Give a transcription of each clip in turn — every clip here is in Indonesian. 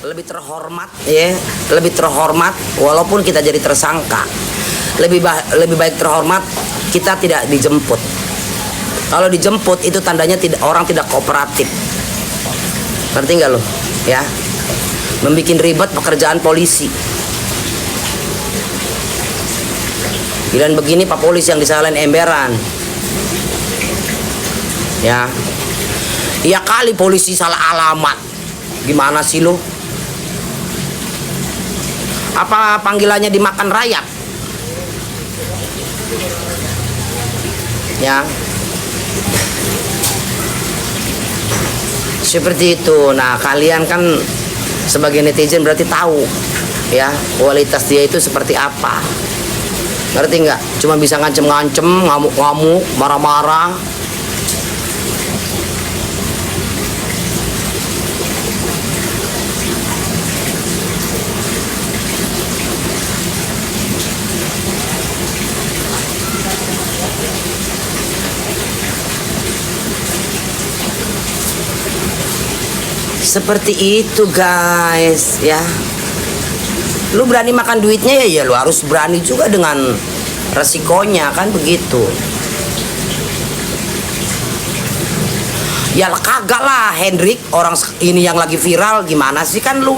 lebih terhormat ya, lebih terhormat walaupun kita jadi tersangka. Lebih baik terhormat kita tidak dijemput. Kalau dijemput itu tandanya orang tidak kooperatif. Ngerti nggak lo? Ya, membikin ribet pekerjaan polisi. Bilang begini Pak Polisi yang disalahin emberan. Ya, iya kali polisi salah alamat. Gimana sih lo? Apa panggilannya dimakan rayap? Ya, seperti itu. Nah, kalian kan sebagai netizen berarti tahu ya kualitas dia itu seperti apa. Ngerti nggak? Cuma bisa ngancem-ngancem, ngamuk-ngamuk, marah-marah. Seperti itu guys ya. Lu berani makan duitnya ya lu harus berani juga dengan resikonya, kan begitu. Ya kagak lah Hendrik, orang ini yang lagi viral gimana sih, kan lu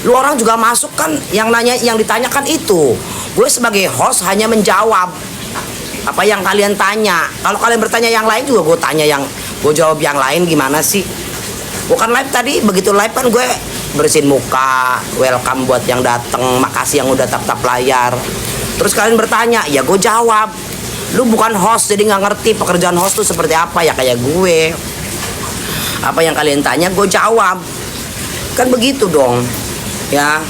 orang juga masuk kan, yang nanya, yang ditanyakan itu. Gue sebagai host hanya menjawab apa yang kalian tanya. Kalau kalian bertanya yang lain juga gue tanya, yang gue jawab yang lain. Gimana sih? Bukan live tadi, begitu live kan gue bersihin muka, welcome buat yang dateng, makasih yang udah tap layar. Terus kalian bertanya, ya gue jawab. Lu bukan host jadi nggak ngerti pekerjaan host tuh seperti apa ya, kayak gue. Apa yang kalian tanya gue jawab. Kan begitu dong. Ya.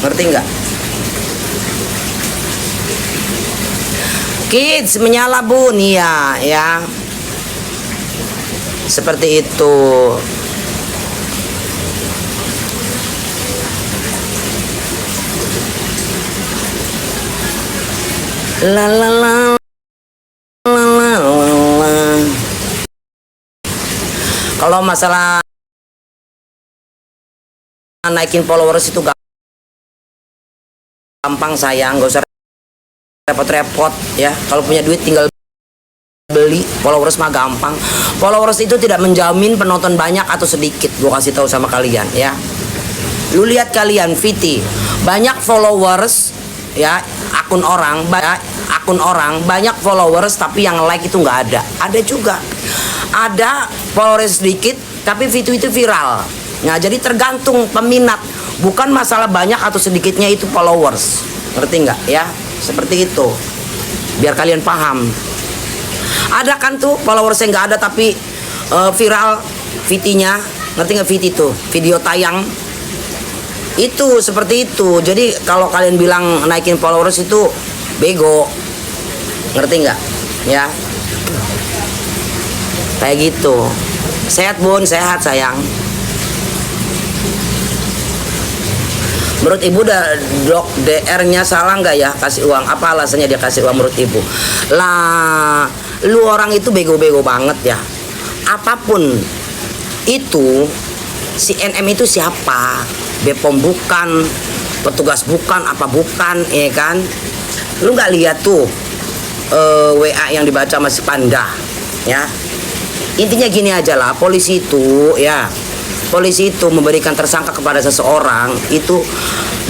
Ngerti nggak? Kids menyala bun, iya ya. Seperti itu. La la la la la la. Kalau masalah naikin followers itu gampang sayang, gak usah repot-repot ya. Kalau punya duit tinggal beli. Followers mah gampang. Followers itu tidak menjamin penonton banyak atau sedikit. Gue kasih tahu sama kalian ya. Lu lihat kalian Viti, banyak followers ya, akun orang banyak followers tapi yang like itu nggak ada. Ada juga. Ada followers sedikit tapi video itu viral. Nah, jadi tergantung peminat. Bukan masalah banyak atau sedikitnya itu followers. Ngerti nggak ya? Seperti itu. Biar kalian paham. Ada kan tuh followers yang nggak ada tapi viral VT-nya. Ngerti nggak VT itu? Video tayang. Itu seperti itu. Jadi kalau kalian bilang naikin followers itu bego. Ngerti nggak? Ya. Kayak gitu. Sehat bun, sehat sayang. Menurut ibu dok DR-nya salah nggak ya kasih uang? Apa alasannya dia kasih uang menurut ibu? Lah, lu orang itu bego-bego banget ya. Apapun itu, si NM itu siapa? Bepom bukan, petugas bukan, apa bukan, ya kan? Lu nggak lihat tuh WA yang dibaca masih Panda, ya? Intinya gini aja lah, polisi itu memberikan tersangka kepada seseorang itu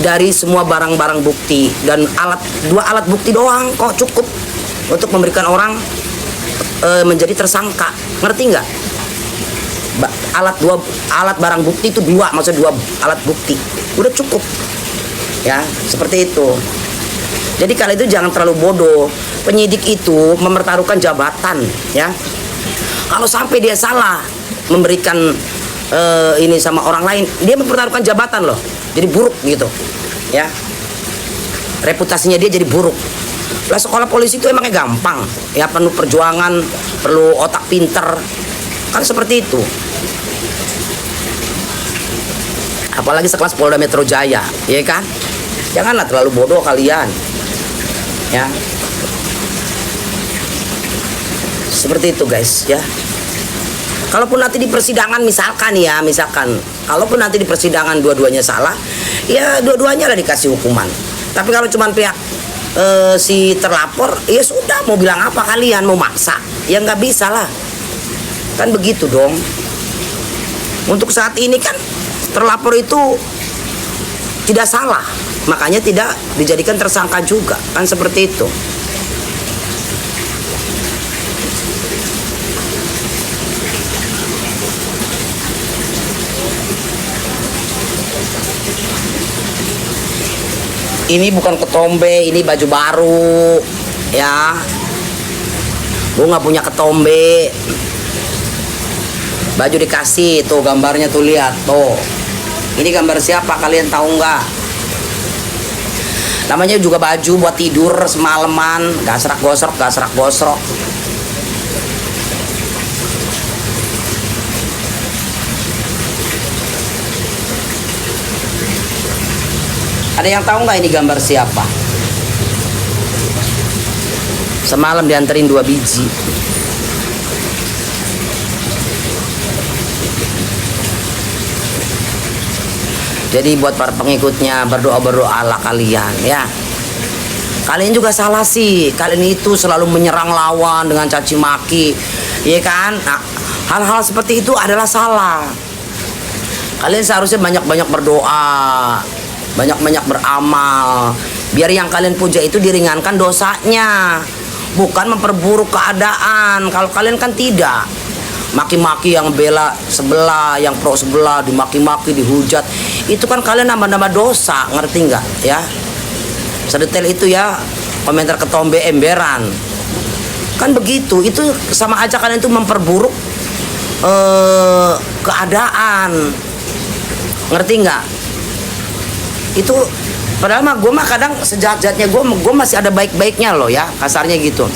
dari semua barang-barang bukti dan dua alat bukti doang kok cukup untuk memberikan orang menjadi tersangka. Ngerti nggak? Alat barang bukti itu dua, maksudnya dua alat bukti udah cukup ya, seperti itu. Jadi kalian itu jangan terlalu bodoh. Penyidik itu mempertaruhkan jabatan ya. Kalau sampai dia salah memberikan ini sama orang lain, dia mempertaruhkan jabatan loh, jadi buruk gitu ya, reputasinya dia jadi buruk. Lah sekolah polisi itu emangnya gampang ya, penuh perjuangan, perlu otak pinter, kan seperti itu. Apalagi sekelas Polda Metro Jaya, ya kan? Janganlah terlalu bodoh kalian ya. Seperti itu guys ya. Kalaupun nanti di persidangan misalkan ya, misalkan kalaupun nanti di persidangan dua-duanya salah, ya dua-duanya lah dikasih hukuman. Tapi kalau cuma pihak si terlapor, ya sudah, mau bilang apa kalian, mau maksa? Ya nggak bisa lah. Kan begitu dong. Untuk saat ini kan terlapor itu tidak salah, makanya tidak dijadikan tersangka juga, kan seperti itu. Ini bukan ketombe, ini baju baru ya. Gue nggak punya ketombe. Baju dikasih tuh, gambarnya tuh, lihat tuh. Ini gambar siapa, kalian tahu nggak? Namanya juga baju buat tidur semalaman, gak serak gosrok, gak serak gosrok. Ada yang tahu nggak ini gambar siapa? Semalam dianterin 2 biji. Jadi buat para pengikutnya, berdoa-berdoalah kalian ya. Kalian juga salah sih. Kalian itu selalu menyerang lawan dengan caci maki, ya kan? Nah, hal-hal seperti itu adalah salah. Kalian seharusnya banyak-banyak berdoa, banyak-banyak beramal, biar yang kalian puja itu diringankan dosanya, bukan memperburuk keadaan. Kalau kalian kan tidak, maki-maki yang bela sebelah, yang pro sebelah, dimaki-maki, dihujat, itu kan kalian nambah-nambah dosa, ngerti nggak ya? Sedetail itu ya komentar ketombe emberan, kan begitu. Itu sama aja kalian itu memperburuk keadaan, ngerti nggak? Itu padahal mah gue mah kadang sejahat-jahatnya gue masih ada baik-baiknya loh ya, kasarnya gitu.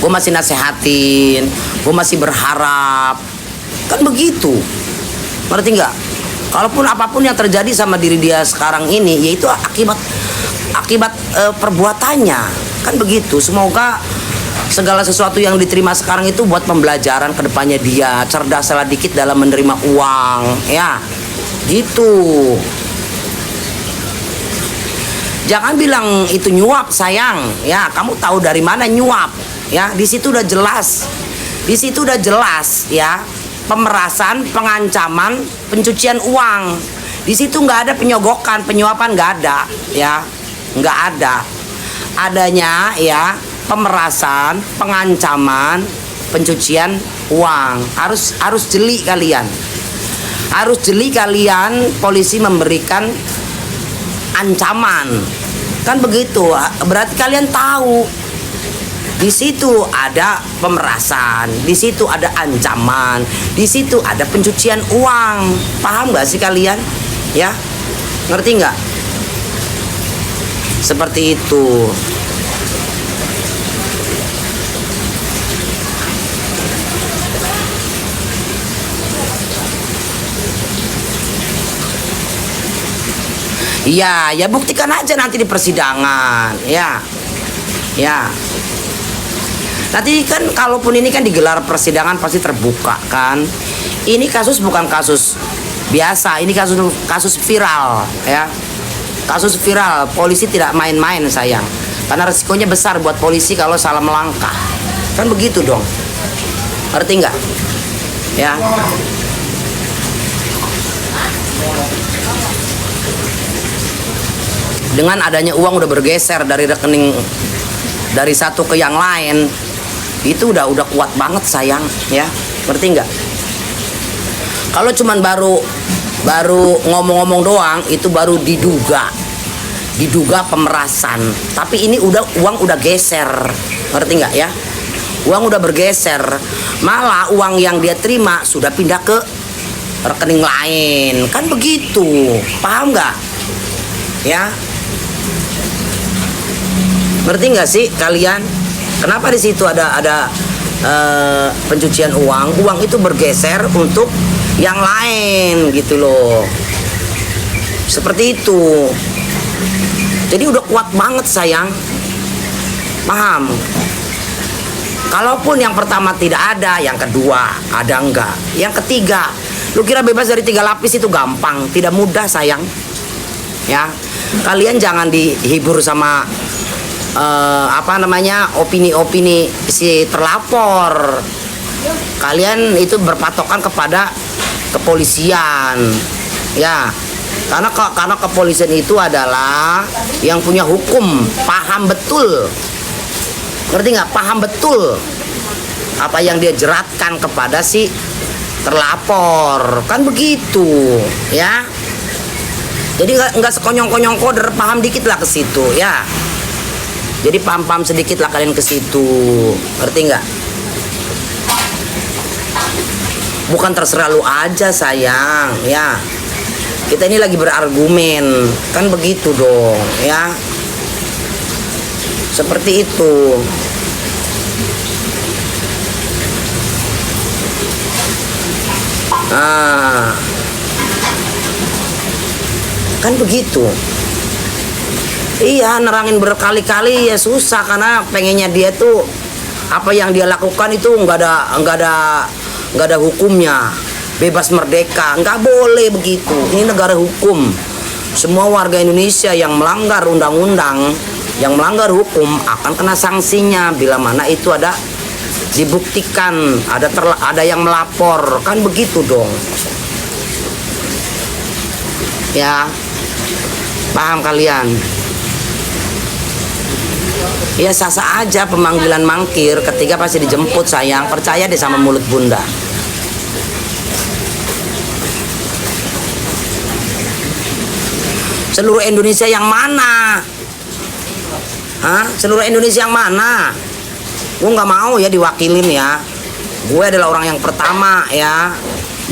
Gue masih nasehatin, gue masih berharap, kan begitu, ngerti nggak? Kalaupun apapun yang terjadi sama diri dia sekarang ini, yaitu akibat perbuatannya, kan begitu. Semoga segala sesuatu yang diterima sekarang itu buat pembelajaran kedepannya dia, cerdas salah dikit dalam menerima uang, ya, gitu. Jangan bilang itu nyuap, sayang. Ya, kamu tahu dari mana nyuap? Ya, di situ udah jelas. Di situ udah jelas ya. Pemerasan, pengancaman, pencucian uang. Di situ nggak ada penyogokan, penyuapan nggak ada, ya. Nggak ada. Adanya ya pemerasan, pengancaman, pencucian uang. Harus jeli kalian. Harus jeli kalian, polisi memberikan ancaman, kan begitu. Berarti kalian tahu di situ ada pemerasan, di situ ada ancaman, di situ ada pencucian uang. Paham nggak sih kalian ya? Ngerti nggak? Seperti itu. Iya, ya buktikan aja nanti di persidangan, ya. Ya. Nanti kan kalaupun ini kan digelar persidangan pasti terbuka kan. Ini kasus bukan kasus biasa, ini kasus viral, ya. Kasus viral, polisi tidak main-main, sayang. Karena resikonya besar buat polisi kalau salah melangkah. Kan begitu dong. Ngerti nggak? Ya. Dengan adanya uang udah bergeser dari rekening dari satu ke yang lain, itu udah kuat banget, sayang, ya. Ngerti nggak? Kalau cuman baru ngomong-ngomong doang, itu baru diduga pemerasan. Tapi ini uang udah geser, ngerti nggak ya? Uang udah bergeser, malah uang yang dia terima sudah pindah ke rekening lain, kan begitu. Paham nggak? Ya. Ngerti nggak sih kalian? Kenapa di situ ada pencucian uang? Uang itu bergeser untuk yang lain gitu loh. Seperti itu. Jadi udah kuat banget, sayang. Paham? Kalaupun yang pertama tidak ada, yang kedua ada enggak, yang ketiga, lu kira bebas dari 3 lapis itu gampang? Tidak mudah sayang. Ya, kalian jangan dihibur sama opini-opini si terlapor. Kalian itu berpatokan kepada kepolisian, ya. Karena kepolisian itu adalah yang punya hukum, paham betul. Ngerti nggak? Paham betul apa yang dia jeratkan kepada si terlapor, kan begitu, ya. Jadi nggak sekonyong-konyong koder, paham dikit lah ke situ, ya. Jadi paham-paham sedikit lah kalian ke situ, ngerti nggak? Bukan terserah lu aja sayang, ya. Kita ini lagi berargumen, kan begitu dong, ya. Seperti itu. Nah, kan begitu. Iya, nerangin berkali-kali ya susah, karena pengennya dia tuh apa yang dia lakukan itu nggak ada hukumnya, bebas merdeka. Nggak boleh begitu. Ini negara hukum. Semua warga Indonesia yang melanggar undang-undang, yang melanggar hukum akan kena sanksinya bila mana itu ada dibuktikan, ada yang melapor, kan begitu dong, ya. Paham kalian? Ya sasa aja pemanggilan mangkir, ketiga pasti dijemput sayang, percaya deh sama mulut bunda. Seluruh Indonesia yang mana? Hah? Seluruh Indonesia yang mana? Gue nggak mau ya diwakilin ya. Gue adalah orang yang pertama ya.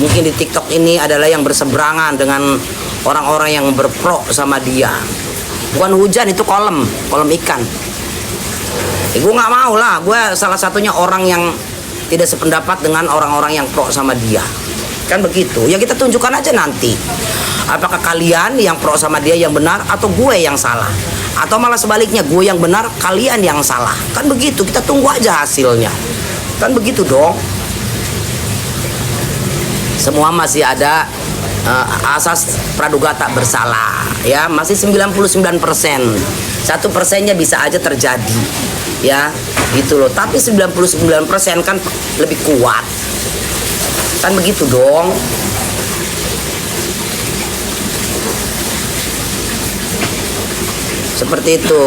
Mungkin di TikTok ini adalah yang berseberangan dengan orang-orang yang berpro sama dia. Bukan hujan, itu kolam ikan. Gue nggak mau lah. Gue salah satunya orang yang tidak sependapat dengan orang-orang yang pro sama dia. Kan begitu. Ya kita tunjukkan aja nanti. Apakah kalian yang pro sama dia yang benar atau gue yang salah? Atau malah sebaliknya, gue yang benar, kalian yang salah. Kan begitu, kita tunggu aja hasilnya. Kan begitu dong. Semua masih ada asas praduga tak bersalah, ya. Masih 99%. 1%-nya bisa aja terjadi, ya. Gitu loh. Tapi 99% kan lebih kuat. Kan begitu dong. Seperti itu.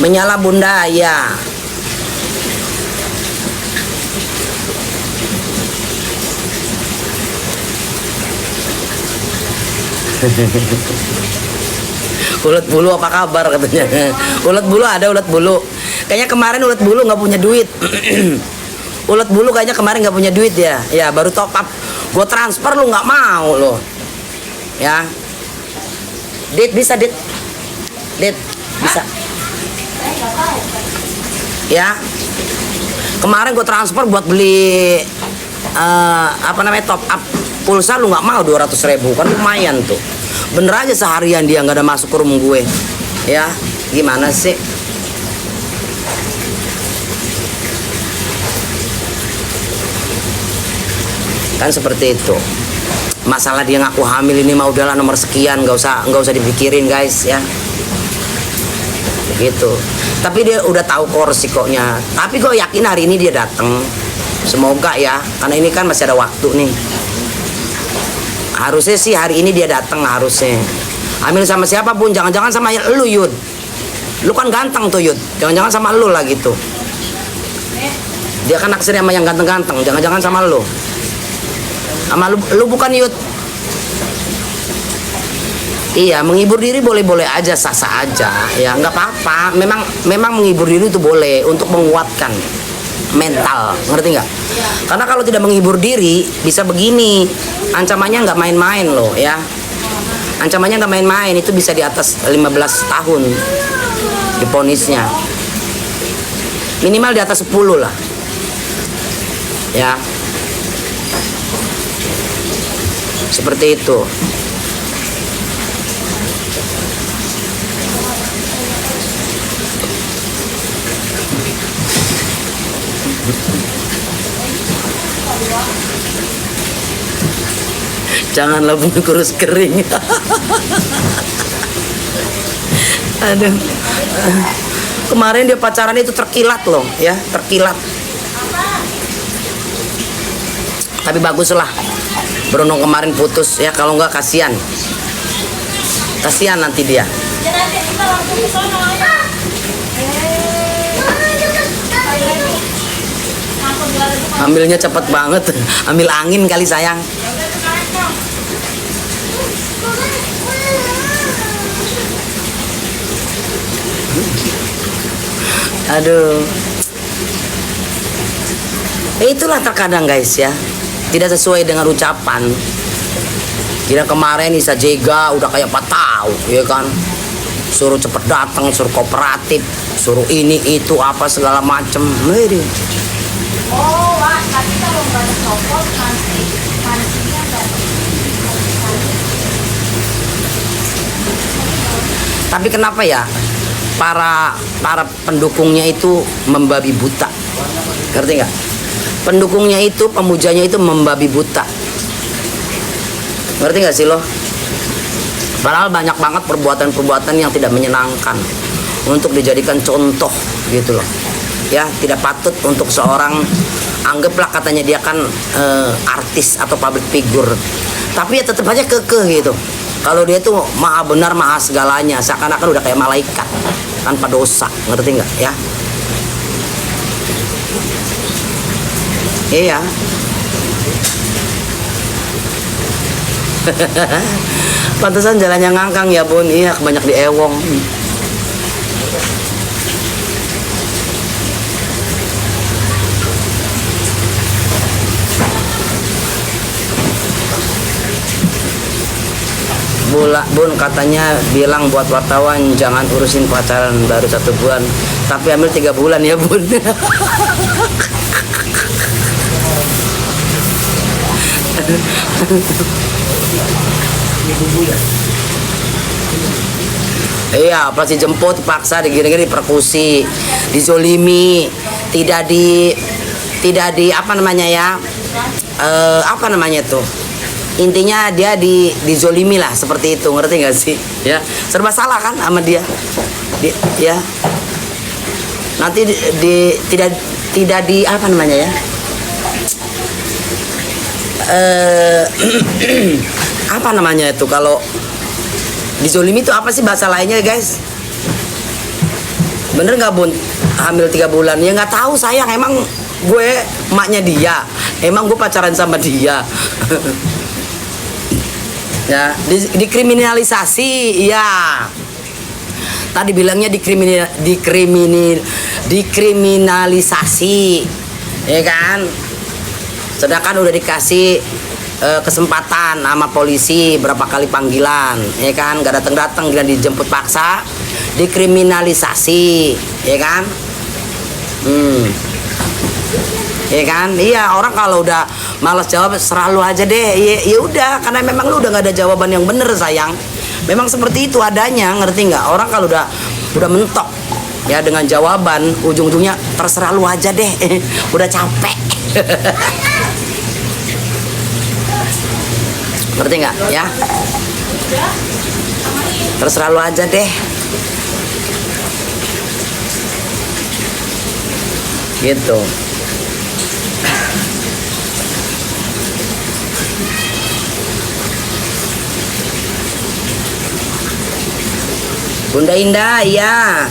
Menyala bunda, ya. Ulet bulu apa kabar katanya. Ulet bulu ada, ulet bulu. Kayaknya kemarin ulet bulu nggak punya duit. Ulet bulu kayaknya kemarin nggak punya duit ya. Ya baru top up. Gue transfer lu nggak mau lo, ya. Dit bisa, dit bisa, ya. Kemarin gue transfer buat beli top up pulsa, lu nggak mau 200.000, kan lumayan tuh. Bener aja seharian dia nggak ada masuk ke room gue, ya. Gimana sih? Kan seperti itu. Masalah dia ngaku hamil ini mah udahlah nomor sekian, nggak usah dipikirin guys, ya. Begitu. Tapi dia udah tahu kok resikonya. Tapi gue yakin hari ini dia datang. Semoga ya, karena ini kan masih ada waktu nih. Harusnya sih hari ini dia datang, harusnya. Hamil sama siapa pun, jangan-jangan sama lu, Yud. Lu kan ganteng tuh, Yud. Jangan-jangan sama lu lah gitu. Dia kan naksir sama yang ganteng-ganteng, jangan-jangan sama lu. Sama lu bukan, Yud. Iya, menghibur diri boleh-boleh aja, sah-sah aja, ya nggak apa-apa. Memang menghibur diri itu boleh untuk menguatkan mental, ngerti nggak? Karena kalau tidak menghibur diri bisa begini, ancamannya nggak main-main loh, ya. Ancamannya nggak main-main, itu bisa di atas 15 tahun diponisnya, minimal di atas 10 lah, ya. Seperti itu. Janganlah bun kurus kering. Aduh. Kemarin dia pacaran itu terkilat loh, ya, terkilat. Tapi baguslah. Beruntung kemarin putus ya, kalau nggak kasihan. Kasihan nanti dia. Ambilnya cepet banget. Ambil angin kali sayang. Aduh. Itulah terkadang guys ya, tidak sesuai dengan ucapan. Kira kemarin Isa Jega udah kayak Pak Tau, ya kan? Suruh cepet datang, suruh kooperatif, suruh ini itu apa segala macem. Oh, wah, tapi kalau nggak ada copot nanti pancinya nggak. Tapi kenapa ya para pendukungnya itu membabi buta? Ngerti nggak? Pendukungnya itu, pemujanya itu membabi buta. Ngerti nggak sih lo? Padahal banyak banget perbuatan-perbuatan yang tidak menyenangkan untuk dijadikan contoh gitu loh. Ya, tidak patut untuk seorang, anggaplah katanya dia kan artis atau public figure, tapi ya tetap aja kekeh gitu. Kalau dia tuh maha benar, maha segalanya, seakan-akan udah kayak malaikat tanpa dosa, ngerti nggak ya? Iya. Pantesan jalannya ngangkang ya bun, iya banyak di ewong. Bun katanya bilang buat wartawan jangan urusin pacaran baru 1 bulan, tapi ambil 3 bulan ya bun. Iya, pasti jemput, paksa, digini-gini, diperkusi, dizolimi, tidak di apa namanya ya, apa namanya tuh, intinya dia dizolimi lah, seperti itu, ngerti nggak sih ya? Serba salah kan sama dia, ya nanti tidak di apa namanya ya, apa namanya itu kalau dizolimi itu apa sih bahasa lainnya guys? Bener nggak bun? Hamil 3 bulan ya nggak tahu sayang, emang gue emaknya dia, emang gue pacaran sama dia. Ya, dikriminalisasi, ya. Tadi bilangnya dikriminalisasi, ya kan? Sedangkan udah dikasih kesempatan sama polisi berapa kali panggilan, ya kan? Gak datang, gila dijemput paksa, dikriminalisasi, ya kan? Ya kan, iya, orang kalau udah malas jawab serah lu aja deh, ya udah, karena memang lu udah nggak ada jawaban yang bener sayang, memang seperti itu adanya, ngerti nggak? Orang kalau udah mentok ya dengan jawaban, ujung-ujungnya terserah lu aja deh. Udah capek. Ngerti nggak ya? Terserah lu aja deh gitu. Bunda Indah, iya.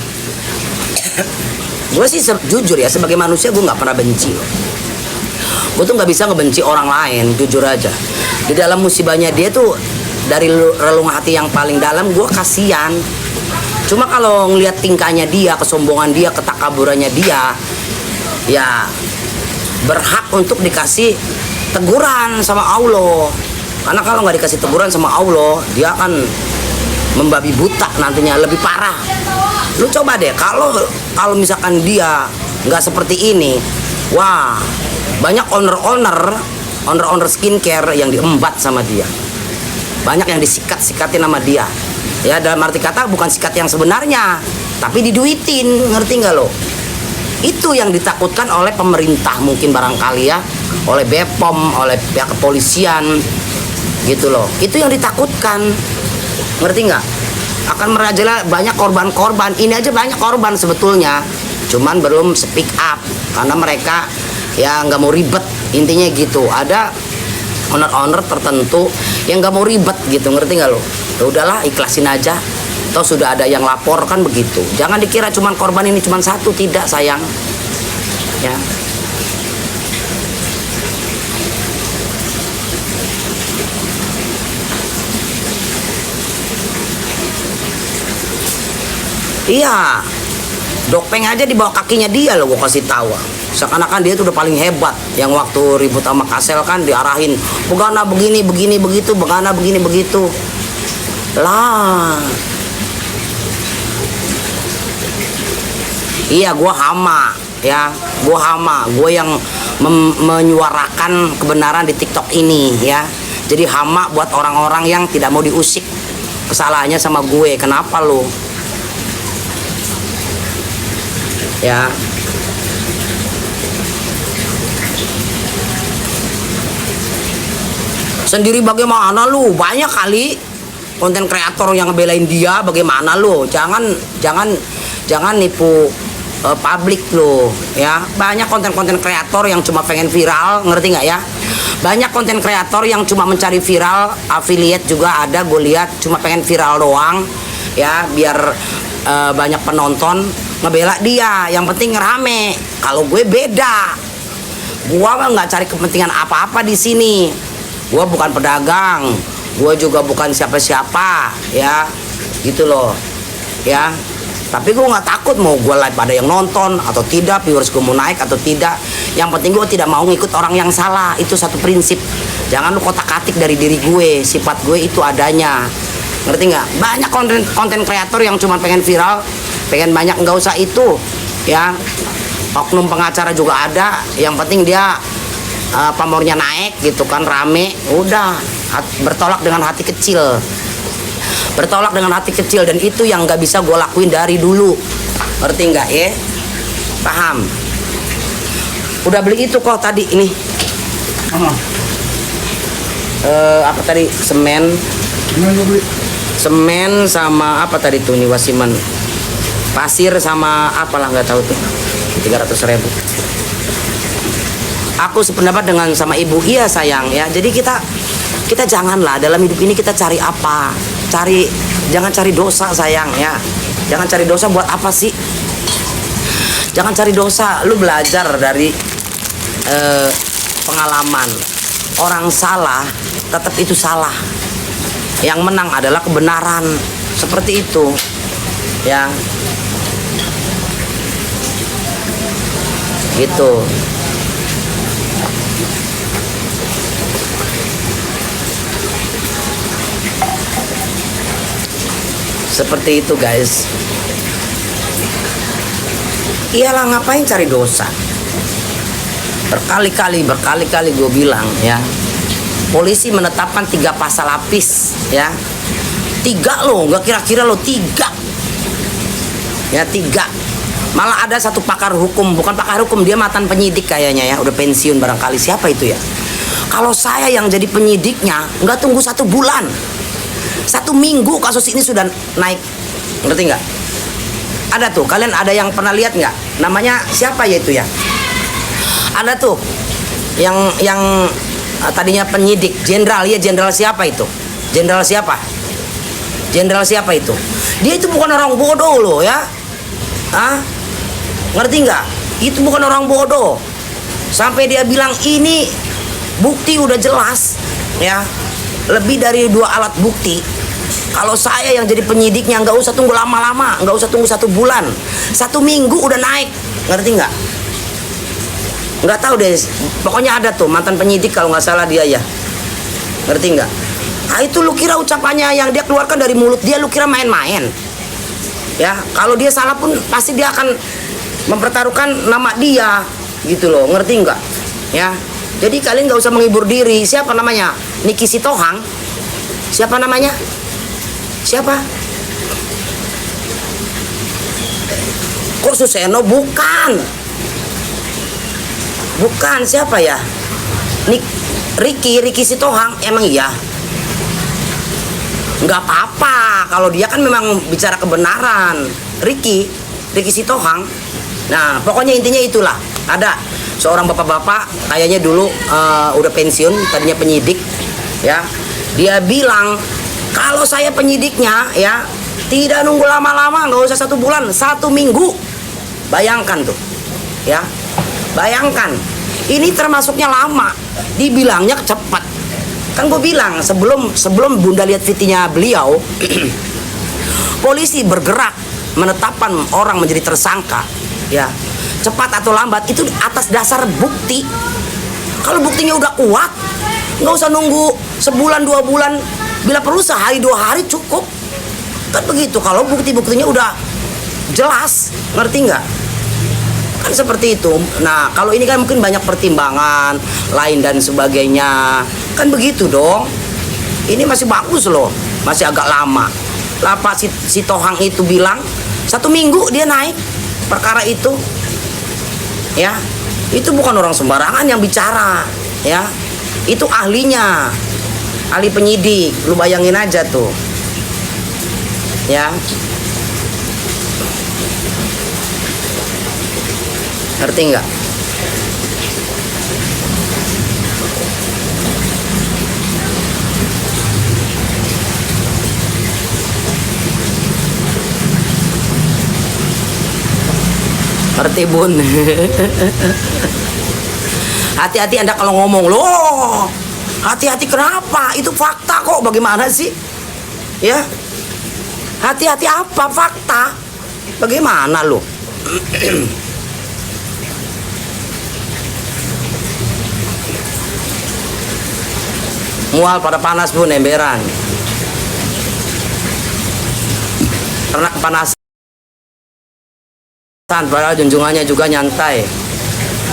Gue sih jujur ya, sebagai manusia gue nggak pernah benci loh. Gue tuh nggak bisa ngebenci orang lain, jujur aja. Di dalam musibahnya dia tuh, dari relung hati yang paling dalam, gue kasihan. Cuma kalau ngelihat tingkahnya dia, kesombongan dia, ketakaburannya dia, ya berhak untuk dikasih teguran sama Allah. Karena kalau nggak dikasih teguran sama Allah, dia akan membabi buta nantinya, lebih parah. Lu coba deh, kalau misalkan dia nggak seperti ini, wah, banyak owner skincare yang diembat sama dia, banyak yang disikat-sikatin sama dia. Ya dalam arti kata bukan sikat yang sebenarnya, tapi diduitin, ngerti nggak lo? Itu yang ditakutkan oleh pemerintah mungkin barangkali ya, oleh BPOM, oleh pihak kepolisian gitu loh. Itu yang ditakutkan, ngerti nggak? Akan merajalela banyak korban-korban. Ini aja banyak korban sebetulnya, cuman belum speak up karena mereka ya nggak mau ribet, intinya gitu. Ada owner-owner tertentu yang nggak mau ribet gitu, ngerti nggak lo? Ya udahlah, ikhlasin aja. Toh sudah ada yang lapor kan begitu. Jangan dikira cuman korban ini cuman satu, tidak sayang. Ya. Iya. Dopeng aja di bawah kakinya dia loh, gua kasih tahu. Seakan-akan dia tuh udah paling hebat. Yang waktu ribut sama Kasel kan diarahin, begana begini begini begitu, begana begini begitu. Lah. Iya, gue hama ya, gue yang menyuarakan kebenaran di TikTok ini ya. Jadi hama buat orang-orang yang tidak mau diusik kesalahannya sama gue. Kenapa lo? Ya. Sendiri bagaimana lu? Banyak kali konten kreator yang ngebelain dia. Bagaimana lu? Jangan nipu publik lo ya. Banyak konten-konten kreator yang cuma pengen viral, ngerti nggak ya? Banyak konten kreator yang cuma mencari viral, affiliate juga ada, gue lihat cuma pengen viral doang ya, biar banyak penonton, ngebela dia, yang penting rame. Kalau gue beda, gue mah nggak cari kepentingan apa-apa di sini. Gue bukan pedagang, gue juga bukan siapa-siapa ya, gitu loh ya. Tapi gue nggak takut mau gue live ada yang nonton atau tidak, viewers gue mau naik atau tidak. Yang penting gue tidak mau ngikut orang yang salah. Itu satu prinsip. Jangan lu kotak-katik dari diri gue. Sifat gue itu adanya. Ngerti nggak? Banyak konten kreator yang cuma pengen viral, pengen banyak, nggak usah itu ya. Oknum pengacara juga ada. Yang penting dia pamornya naik gitu kan, rame. Udah bertolak dengan hati kecil. Bertolak dengan hati kecil, dan itu yang nggak bisa gue lakuin dari dulu, ngerti nggak ya? Paham? Udah beli itu kok tadi ini. Apa tadi? Semen sama apa tadi tuh nih, wasiman pasir sama apalah nggak tahu tuh, 300.000. Aku sependapat dengan sama ibu. Iya sayang ya. Jadi kita janganlah dalam hidup ini kita cari apa? Jangan cari dosa sayang ya. Jangan cari dosa, buat apa sih? Jangan cari dosa. Lu belajar dari pengalaman. Orang salah tetap itu salah. Yang menang adalah kebenaran. Seperti itu ya. Gitu. Seperti itu guys. Iyalah, ngapain cari dosa? Berkali-kali gue bilang ya. Polisi menetapkan 3 pasal lapis ya. 3 loh, nggak kira-kira loh, 3 ya, 3. Malah ada satu pakar hukum, bukan pakar hukum, dia mantan penyidik kayaknya ya, udah pensiun barangkali. Siapa itu ya? Kalau saya yang jadi penyidiknya, nggak tunggu 1 bulan, 1 minggu kasus ini sudah naik, ngerti nggak? Ada tuh, kalian ada yang pernah lihat nggak? Namanya siapa ya itu ya? Ada tuh, yang tadinya penyidik, jenderal ya, jenderal siapa itu? Jenderal siapa? Jenderal siapa itu? Dia itu bukan orang bodoh loh ya, ngerti nggak? Itu bukan orang bodoh. Sampai dia bilang ini bukti udah jelas ya, lebih dari 2 alat bukti. Kalau saya yang jadi penyidiknya, nggak usah tunggu lama-lama, nggak usah tunggu 1 bulan, 1 minggu udah naik, ngerti nggak? Nggak tahu deh, pokoknya ada tuh mantan penyidik kalau nggak salah dia ya, ngerti nggak? Nah itu lu kira ucapannya yang dia keluarkan dari mulut dia, lu kira main-main? Ya, kalau dia salah pun pasti dia akan mempertaruhkan nama dia, gitu loh, ngerti nggak? Ya, jadi kalian nggak usah menghibur diri. Siapa namanya? Niki Sitohang? Siapa namanya? Siapa? Kok Suseno? Bukan. Bukan, siapa ya? Ricky Sitohang. Emang iya? Nggak apa-apa, kalau dia kan memang bicara kebenaran. Ricky Sitohang. Nah, pokoknya intinya itulah. Ada seorang bapak-bapak, kayaknya dulu udah pensiun, tadinya penyidik, ya. Dia bilang, kalau saya penyidiknya, ya, tidak nunggu lama-lama, nggak usah 1 bulan, 1 minggu. Bayangkan tuh, ya. Bayangkan, ini termasuknya lama, dibilangnya cepat. Kan gue bilang sebelum Bunda lihat VT-nya beliau, polisi bergerak menetapkan orang menjadi tersangka, ya, cepat atau lambat itu atas dasar bukti. Kalau buktinya udah kuat, nggak usah nunggu sebulan 2 bulan, bila perlu sehari 2 hari cukup. Kan begitu kalau bukti-buktinya udah jelas, ngerti nggak? Kan seperti itu. Nah, kalau ini kan mungkin banyak pertimbangan lain dan sebagainya. Kan begitu dong. Ini masih bagus loh, masih agak lama. Lah Pak si Tohang itu bilang 1 minggu dia naik perkara itu. Ya, itu bukan orang sembarangan yang bicara, ya. Itu ahlinya, ahli penyidik. Lu bayangin aja tuh, ya. Ngerti nggak? Ngerti bun? Hati-hati Anda kalau ngomong. Loh, hati-hati kenapa? Itu fakta kok, bagaimana sih? Ya, hati-hati apa? Fakta. Bagaimana lo? Mual pada panas bun, emberan. Karena kepanasan, padahal junjungannya juga nyantai.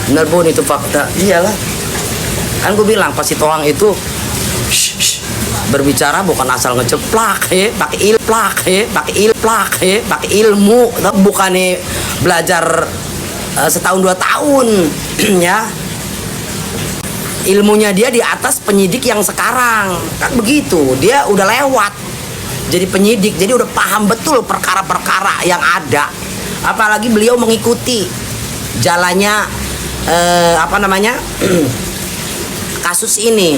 Bener bun, itu fakta. Iyalah, kan gue bilang pas si Tohang itu berbicara bukan asal ngeceplak, pakai ilmu, bukannya belajar setahun 2 tahun, ya. Ilmunya dia di atas penyidik yang sekarang, kan begitu. Dia udah lewat jadi penyidik, jadi udah paham betul perkara-perkara yang ada. Apalagi beliau mengikuti jalannya kasus ini.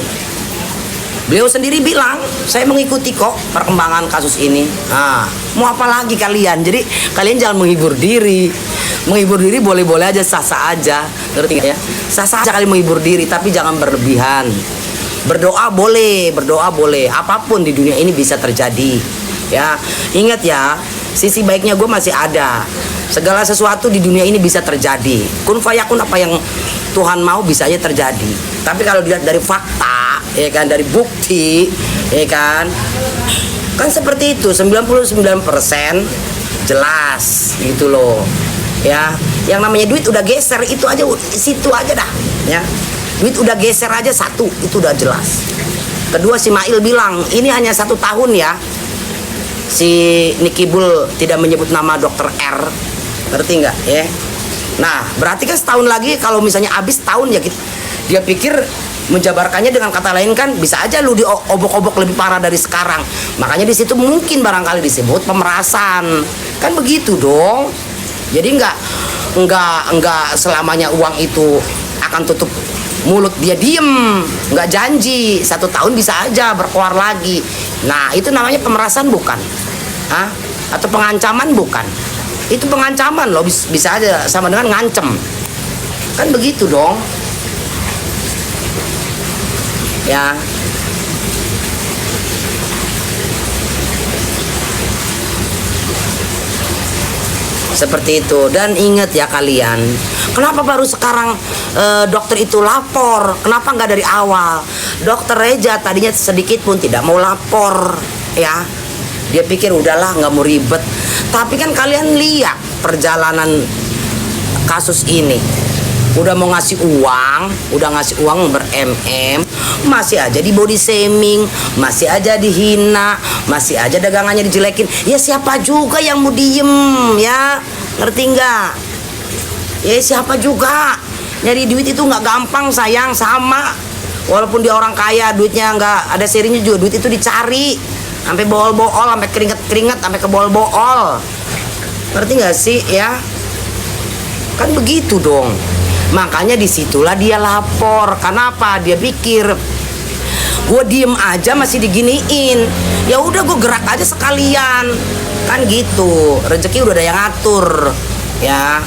Beliau sendiri bilang, saya mengikuti kok perkembangan kasus ini. Nah, mau apa lagi kalian? Jadi kalian jangan menghibur diri. Menghibur diri boleh-boleh aja, sah-sah aja, ngerti gak ya? Sah-sah aja kali menghibur diri, tapi jangan berlebihan. Berdoa boleh, apapun di dunia ini bisa terjadi, ya. Ingat ya, sisi baiknya gue masih ada. Segala sesuatu di dunia ini bisa terjadi. Kun fayakun, apa yang Tuhan mau bisa aja terjadi. Tapi kalau dilihat dari fakta, ya kan, dari bukti, ya kan seperti itu, 99% jelas gitu loh. Ya, yang namanya duit udah geser, itu aja, situ aja dah, ya. Duit udah geser aja satu, itu udah jelas. Kedua, si Mail bilang ini hanya 1 tahun ya. Si Nicky Bull tidak menyebut nama dokter R, ngerti nggak ya? Nah, berarti kan setahun lagi kalau misalnya habis tahun ya, dia pikir menjabarkannya dengan kata lain kan bisa aja lu diobok-obok lebih parah dari sekarang. Makanya di situ mungkin barangkali disebut pemerasan, kan begitu dong. Jadi nggak selamanya uang itu akan tutup mulut dia diem, nggak janji 1 tahun bisa aja berkoar lagi. Nah, itu namanya pemerasan bukan? Hah? Atau pengancaman bukan? Itu pengancaman loh, bisa aja sama dengan ngancem. Kan begitu dong. Ya. Seperti itu. Dan ingat ya kalian, kenapa baru sekarang dokter itu lapor? Kenapa nggak dari awal? Dokter Reja tadinya sedikit pun tidak mau lapor, ya. Dia pikir udahlah, nggak mau ribet. Tapi kan kalian lihat perjalanan kasus ini. Udah mau ngasih uang, masih aja di body shaming, masih aja dihina, masih aja dagangannya dijelekin. Ya siapa juga yang mau diem, ya, ngerti nggak? Ya siapa juga Nyari duit itu nggak gampang sayang, sama. Walaupun dia orang kaya, duitnya nggak ada serinya juga, duit itu dicari. Sampai bool-bool, sampai keringet-keringet, sampai ke bool-bool. Ngerti nggak sih ya? Kan begitu dong. Makanya disitulah dia lapor. Kenapa? Dia pikir gue diem aja masih diginiin. Ya udah gue gerak aja sekalian. Kan gitu. Rezeki udah ada yang ngatur. Ya.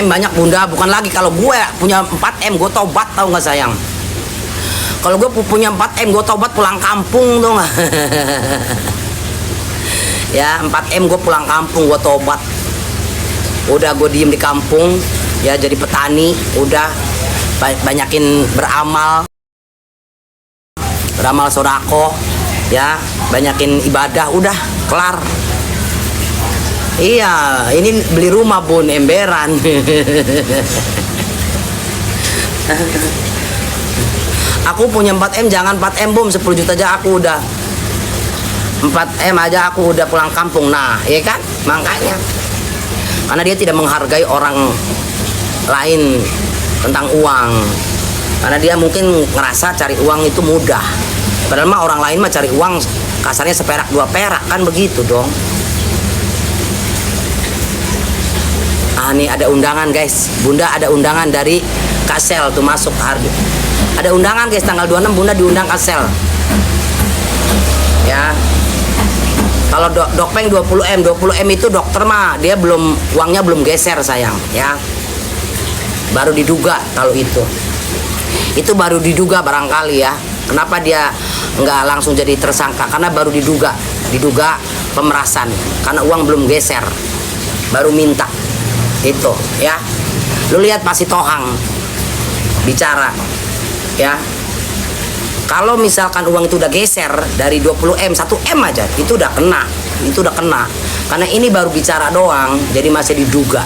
M banyak bunda, bukan lagi kalau gue punya 4M gue tobat, tau nggak sayang? Kalau gue punya 4M gue tobat pulang kampung, tau nggak? Ya 4M gue pulang kampung, gue tobat. Udah gue diem di kampung, ya jadi petani, udah banyakin beramal sodako, ya banyakin ibadah, udah kelar. Iya, ini beli rumah bun, emberan. Aku punya 4M, jangan 4M bum, 10 juta aja aku udah 4M aja aku udah pulang kampung. Nah, ya kan? Makanya karena dia tidak menghargai orang lain tentang uang. Karena dia mungkin ngerasa cari uang itu mudah. Padahal mah orang lain mah cari uang kasarnya seperak 2 perak, kan begitu dong. Ah nih ada undangan guys, bunda ada undangan dari Kasel tuh masuk Hardi. Ada undangan guys, tanggal 26 bunda diundang Kasel. Ya. Kalau dokpeng 20M itu dokter mah dia belum, uangnya belum geser sayang, ya. Baru diduga kalau itu. Itu baru diduga barangkali ya. Kenapa dia nggak langsung jadi tersangka? Karena baru diduga pemerasan. Karena uang belum geser. Baru minta. Itu ya, lu lihat pasti tohang bicara ya. Kalau misalkan uang itu udah geser dari 20M 1M aja, itu udah kena, karena ini baru bicara doang, jadi masih diduga,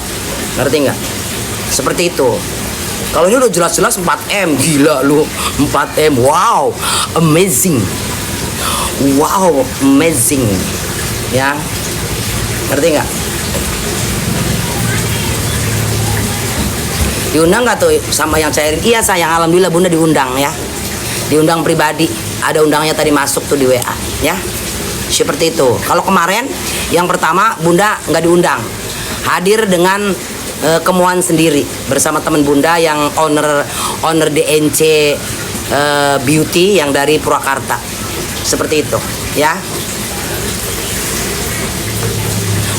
ngerti nggak? Seperti itu. Kalau ini udah jelas-jelas 4M, gila lu, 4M, wow amazing ya, ngerti nggak? Diundang nggak tuh sama yang cairin? Iya sayang, alhamdulillah bunda diundang ya. Diundang pribadi. Ada undangannya tadi masuk tuh di WA ya. Seperti itu. Kalau kemarin yang pertama bunda nggak diundang. Hadir dengan kemuan sendiri bersama teman bunda yang owner DNC Beauty yang dari Purwakarta. Seperti itu ya.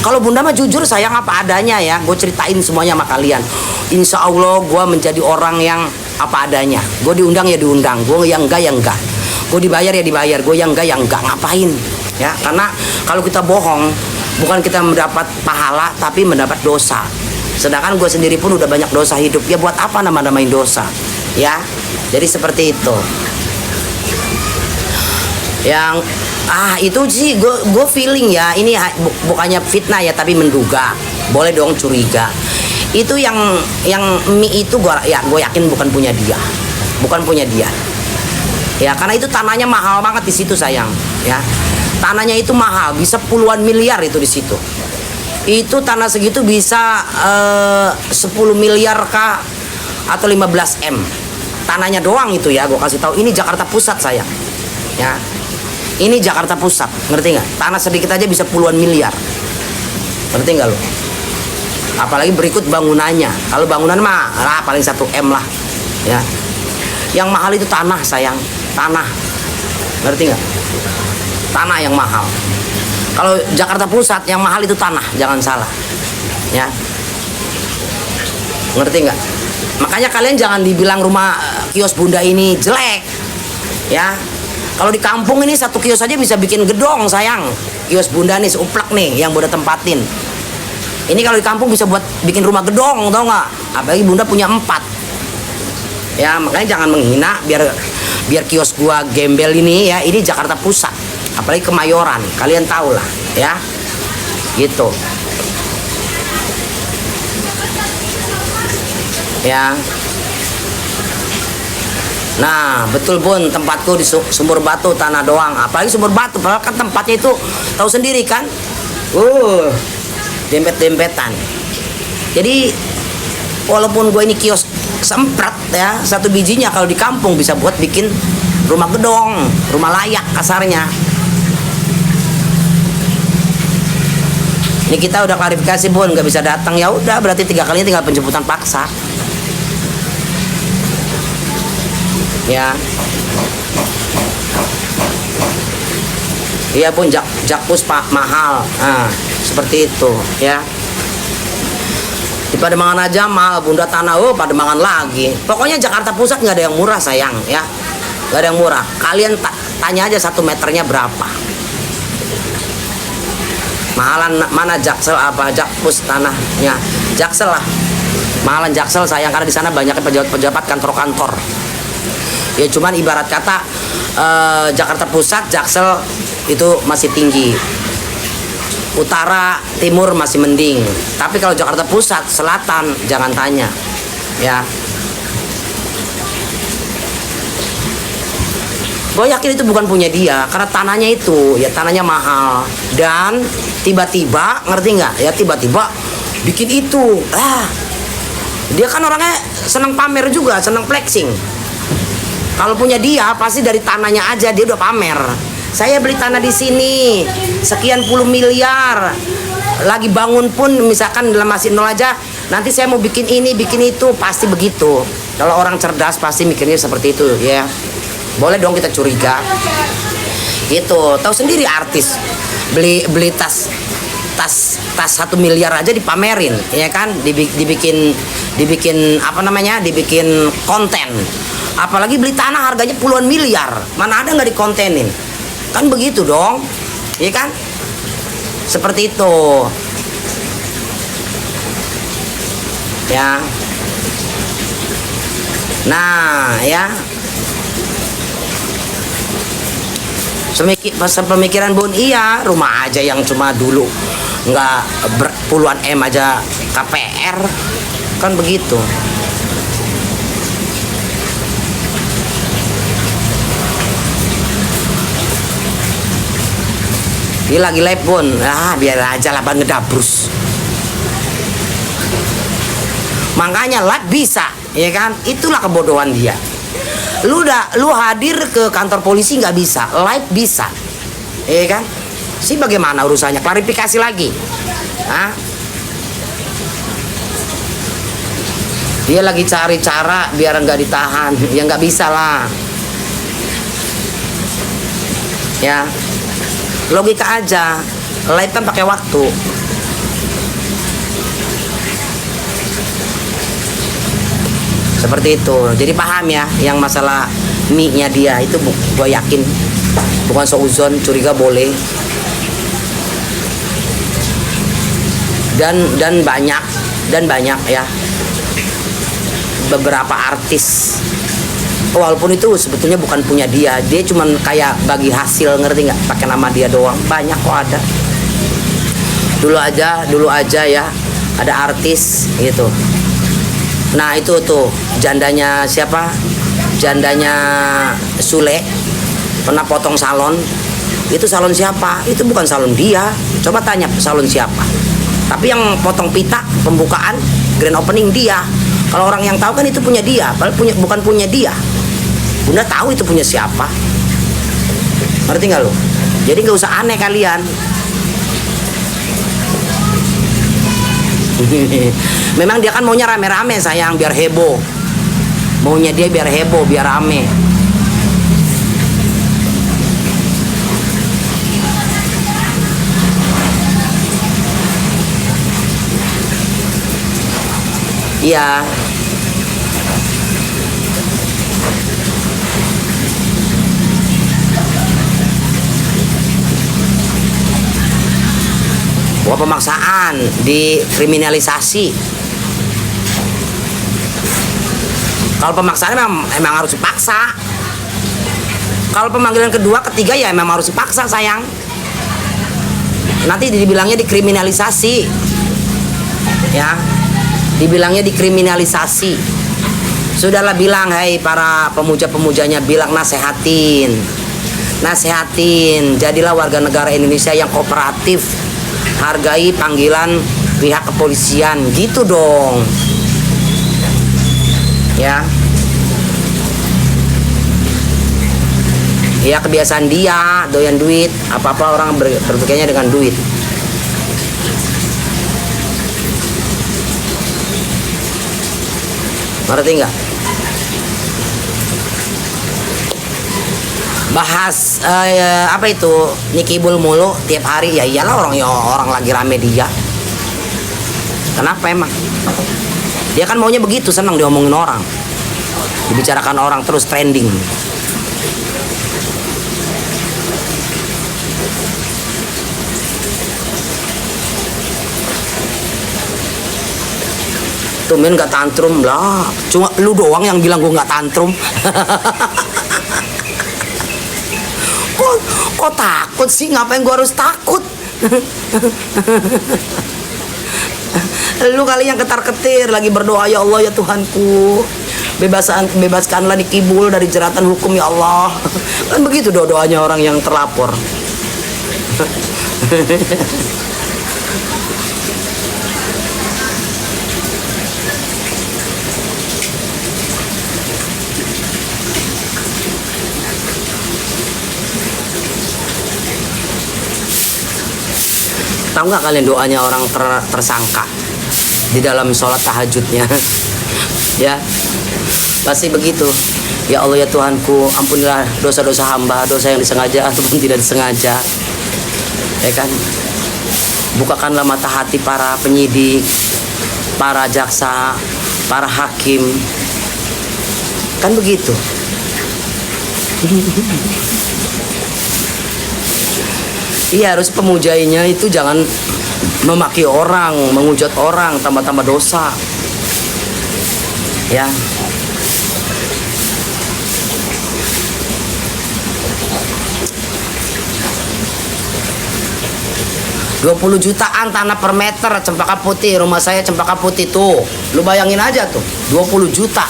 Kalau bunda mah jujur sayang apa adanya ya. Gue ceritain semuanya sama kalian. Insya Allah gue menjadi orang yang apa adanya. Gue diundang ya diundang, gue yang enggak ya enggak. Gue dibayar ya dibayar, gue yang enggak ya enggak. Ngapain? Ya, karena kalau kita bohong, bukan kita mendapat pahala, tapi mendapat dosa. Sedangkan gue sendiri pun udah banyak dosa hidup. Ya buat apa nama-namain dosa? Ya, jadi seperti itu. Yang itu sih gue feeling ya, ini bukannya fitnah ya, tapi menduga. Boleh dong curiga. Itu yang mie itu gue yakin bukan punya dia, ya, karena itu tanahnya mahal banget di situ sayang ya. Tanahnya itu mahal, bisa puluhan miliar itu di situ. Itu tanah segitu bisa 10 miliar kah atau 15M tanahnya doang itu ya. Gue kasih tahu, ini Jakarta Pusat sayang ya, ini Jakarta Pusat, ngerti nggak? Tanah sedikit aja bisa puluhan miliar, ngerti nggak lo? Apalagi berikut bangunannya. Kalau bangunan mah paling 1M lah ya. Yang mahal itu tanah sayang, tanah, ngerti nggak? Tanah yang mahal. Kalau Jakarta Pusat yang mahal itu tanah, jangan salah ya, ngerti nggak? Makanya kalian jangan dibilang rumah kios bunda ini jelek ya. Kalau di kampung ini satu kios aja bisa bikin gedong sayang. Kios bunda nih seuplak nih yang bunda tempatin. Ini kalau di kampung bisa buat bikin rumah gedong, tau nggak? Apalagi bunda punya 4. Ya makanya jangan menghina, biar kios gua gembel ini ya. Ini Jakarta Pusat, apalagi Kemayoran, kalian tahu lah ya, gitu. Ya. Nah betul bun, tempatku di Sumur Batu tanah doang. Apalagi Sumur Batu, padahal kan tempatnya itu tahu sendiri kan, Dempet-dempetan. Jadi walaupun gue ini kios semprat ya, satu bijinya kalau di kampung bisa buat bikin rumah gedong, rumah layak kasarnya. Ini kita udah klarifikasi Bun, nggak bisa datang, ya udah berarti 3 kalinya tinggal penjemputan paksa. Ya. Iya Bun, jakpus Pak mahal. Nah, seperti itu ya. Di Pademangan aja mahal, Bunda tanah Pademangan lagi. Pokoknya Jakarta Pusat nggak ada yang murah sayang ya. Nggak ada yang murah. Kalian tanya aja 1 meternya berapa. Mahalan mana Jaksel apa jakpus tanahnya? Jaksel lah. Mahalan Jaksel sayang karena di sana banyak pejabat-pejabat kantor-kantor. Ya cuman ibarat kata Jakarta Pusat, Jaksel itu masih tinggi. Utara, timur masih mending. Tapi kalau Jakarta Pusat, selatan jangan tanya. Ya. Gue yakin itu bukan punya dia karena tanahnya itu ya tanahnya mahal dan tiba-tiba ngerti nggak ya tiba-tiba bikin itu dia kan orangnya senang pamer juga, senang flexing. Kalau punya dia pasti dari tanahnya aja dia udah pamer. Saya beli tanah di sini sekian puluh miliar, lagi bangun pun misalkan dalam masih nol aja, nanti saya mau bikin ini bikin itu, pasti begitu. Kalau orang cerdas pasti mikirnya seperti itu ya. Boleh dong kita curiga gitu. Tahu sendiri artis beli tas 1 miliar aja dipamerin ya kan, dibikin apa namanya, dibikin konten. Apalagi beli tanah harganya puluhan miliar, mana ada nggak dikontenin kan, begitu dong ya kan, seperti itu ya. Nah ya, pemikiran Bun, iya rumah aja yang cuma dulu nggak puluhan M aja KPR kan begitu. Dia lagi live Bun, biar aja lah Bang ngedabrus. Makanya live bisa ya kan, itulah kebodohan dia. Lu hadir ke kantor polisi nggak bisa, live bisa, ya kan? Si bagaimana urusannya? Klarifikasi lagi. Dia lagi cari cara biar nggak ditahan, ya nggak bisa lah. Ya, logika aja. Live kan pakai waktu. Seperti itu. Jadi paham ya, yang masalah mie-nya dia itu gue yakin bukan seuzon, curiga boleh. Dan banyak ya beberapa artis walaupun itu sebetulnya bukan punya dia, dia cuman kayak bagi hasil, ngerti nggak, pakai nama dia doang. Banyak kok ada. Dulu aja ya ada artis gitu. Nah itu tuh jandanya siapa? Jandanya Sule pernah potong salon. Itu salon siapa? Itu bukan salon dia. Coba tanya salon siapa. Tapi yang potong pita pembukaan grand opening dia. Kalau orang yang tahu kan itu punya dia, padahal bukan punya dia. Bunda tahu itu punya siapa. Ngerti nggak lo? Jadi nggak usah aneh kalian. Memang dia kan maunya rame-rame sayang, biar heboh. Maunya dia biar heboh, biar rame. Iya. Wah, pemaksaan dikriminalisasi. Kalau pemaksaan emang harus dipaksa. Kalau pemanggilan kedua, ketiga ya emang harus dipaksa sayang. Nanti dibilangnya dikriminalisasi. Ya, dibilangnya dikriminalisasi. Sudahlah bilang, hai para pemuja-pemujanya, bilang nasehatin. Jadilah warga negara Indonesia yang kooperatif. hargai panggilan pihak kepolisian, gitu dong. Ya. Ya kebiasaan dia, doyan duit, apa-apa orang berpikirnya dengan duit. Ngerti nggak? Bahas apa itu Nikibul mulu tiap hari, ya iyalah orang lagi rame dia. Kenapa emang? Dia kan maunya begitu, senang diomongin orang, dibicarakan orang terus trending. Tumben gak tantrum lah, cuma lu doang yang bilang gue gak tantrum. Kok takut sih? Ngapain gue harus takut? Lu kali yang ketar-ketir lagi berdoa, ya Allah ya Tuhanku, bebaskanlah Nikibul dari jeratan hukum ya Allah. Kan begitu doanya orang yang terlapor. Tahu nggak kalian doanya orang tersangka di dalam sholat tahajudnya? Ya, pasti begitu. Ya Allah ya Tuhanku, ampunilah dosa-dosa hamba, dosa yang disengaja ataupun tidak disengaja. Ya kan? Bukakanlah mata hati para penyidik, para jaksa, para hakim. Kan begitu. Iya, harus pemujainya itu jangan memaki orang, menghujat orang, tambah-tambah dosa. Ya. $20 jutaan tanah per meter Cempaka Putih, rumah saya Cempaka Putih tuh. Lu bayangin aja tuh, 20 juta.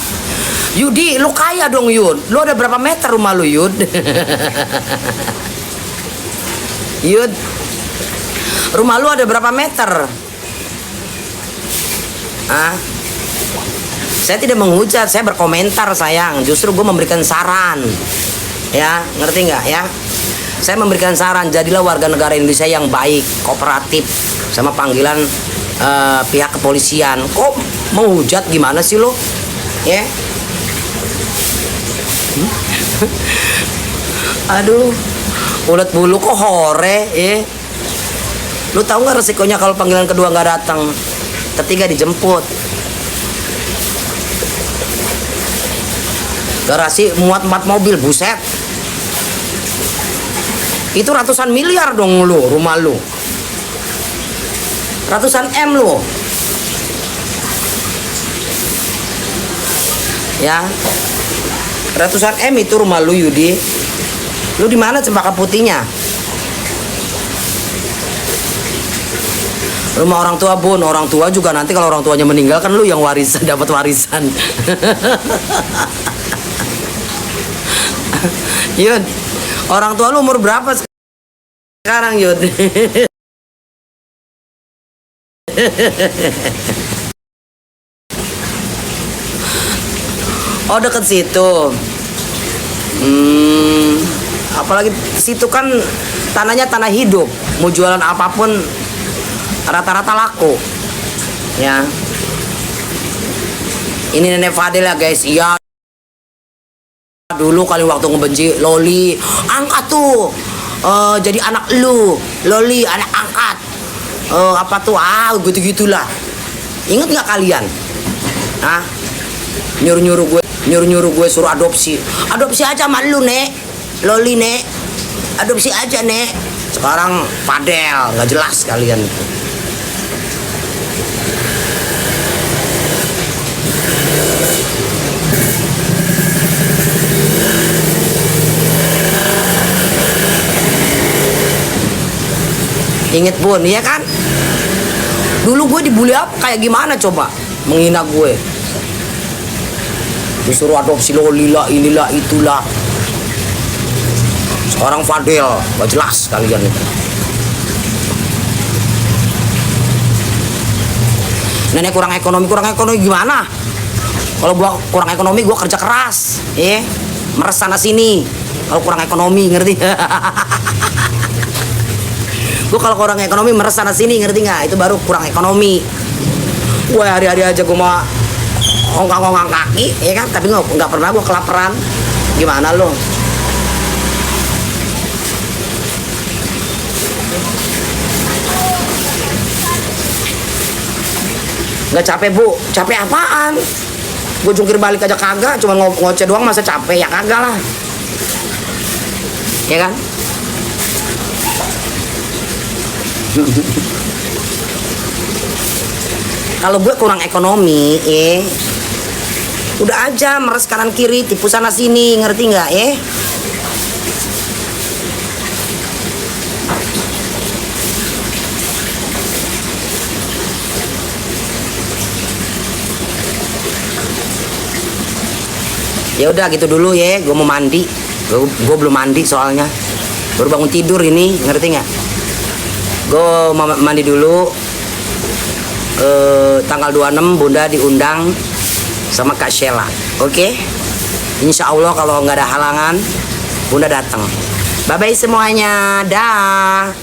Yudi, lu kaya dong Yud. Lu ada berapa meter rumah lu Yud? Yud, rumah lu ada berapa meter? Ah, saya tidak menghujat, saya berkomentar sayang. Justru gue memberikan saran. Ya, ngerti nggak ya? Saya memberikan saran, jadilah warga negara Indonesia yang baik, kooperatif, sama panggilan pihak kepolisian. Kok menghujat gimana sih lo? Ya? Aduh. Ulet bulu kok hore, ya? Lu tahu nggak resikonya kalau panggilan kedua nggak datang, ketiga dijemput. Garasi muat 4 mobil, buset. Itu ratusan miliar dong lu, rumah lu. Ratusan M lu. Ya. Ratusan M itu rumah lu Yudi. Lu di mana Cempaka Putihnya? Rumah orang tua Bun, orang tua juga nanti kalau orang tuanya meninggal kan lu yang warisan, dapat warisan. Yud, orang tua lu umur berapa sekarang Yud? Oh deket situ. Apalagi situ kan tanahnya tanah hidup, mau jualan apapun rata-rata laku. Ya. Ini nenek Fadil ya guys. Iya. Dulu kali waktu ngebenci Loli, angkat tuh. Jadi anak lu, Loli anak angkat. Apa tuh? Gitu-gitulah. Ingat nggak kalian? Hah? Nyuruh-nyuruh gue suruh adopsi aja sama lu Nek, Loli Nek, adopsi aja Nek. Sekarang Fadel, nggak jelas kalian. Ingat Bun, iya kan? Dulu gue dibully apa kayak gimana coba? Menghina gue. Disuruh adopsi Loli lah, inilah, itulah. Sekarang Fadel, gak jelas kalian itu. Nenek kurang ekonomi gimana? Kalau gua kurang ekonomi, gua kerja keras, meres sana sini. Kalau kurang ekonomi, ngerti? Gua kalau kurang ekonomi meres sana sini, ngerti nggak? Itu baru kurang ekonomi. Wah, hari-hari aja gua mau ongkang-ongkang kaki, ya kan? Tapi nggak pernah gua kelaparan. Gimana lo? Nggak capek bu? Capek apaan? Gue jungkir balik aja kagak, cuma ngoceh doang masa capek? Ya kagak lah, ya kan? Kalau gue kurang ekonomi, udah aja meres kanan kiri, tipu sana sini, ngerti nggak? Ya udah gitu dulu ya, gue mau mandi. Gue belum mandi soalnya, baru bangun tidur ini, ngerti nggak? Gue mau mandi dulu. Tanggal 26 Bunda diundang sama Kak Sheila, oke? Insya Allah kalau nggak ada halangan, Bunda datang. Bye bye semuanya, dah.